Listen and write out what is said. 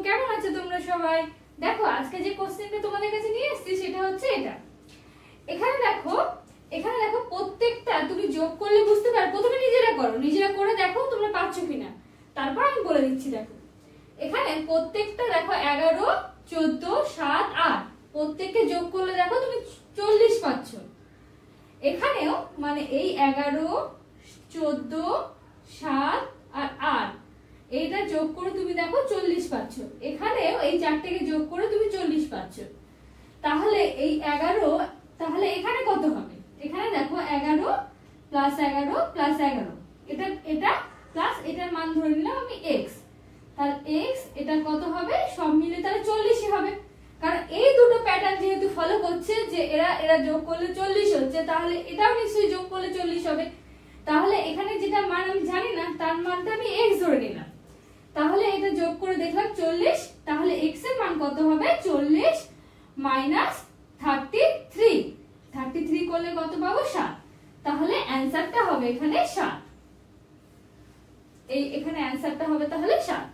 কেমন আছো তোমরা সবাই? দেখো আজকে যে কোশ্চেনটা তোমাদের কাছে নিয়ে এসেছি সেটা হচ্ছে এটা। এখানে দেখো প্রত্যেকটা তুমি যোগ করলে বুঝতে পারো। প্রথমে নিজেরা করে দেখো তোমরা পাচ্ছো কিনা, তারপর আমি বলে দিচ্ছি। দেখো এখানে প্রত্যেকটা দেখো 11, 14, 7, 8 প্রত্যেককে যোগ করলে দেখো তুমি 40 পাচ্ছ। এখানেও মানে এই 11, 14, 7 আর 8 এইটা যোগ করে তুমি দেখো 40 পাচ্ছ। এখানেও এই চারটেকে যোগ করে তুমি 40 পাচ্ছ। তাহলে এই 11, তাহলে এখানে কত হবে? এখানে দেখো 11 প্লাস 11 প্লাস 11, এটা প্লাস এটার মান ধরে নিলাম আমি x। তাহলে x এটা কত হবে? সব মিলে তাহলে 40ই হবে, কারণ এই দুটো প্যাটার্ন যেহেতু ফলো করছে যে এরা যোগ করলে 40 হচ্ছে, তাহলে এটাও নিশ্চয়ই যোগ করলে 40 হবে। তাহলে এখানে যেটা মান আমি জানি না তার মানটা আমি x ধরে নিলাম। তাহলে এটা যোগ করে দেখলাম 40, তাহলে x এর মান কত হবে? 40 মাইনাস 33 করলে কত পাবো? 7। তাহলে অ্যানসারটা হবে এখানে 7। এখানে অ্যানসারটা হবে তাহলে 7।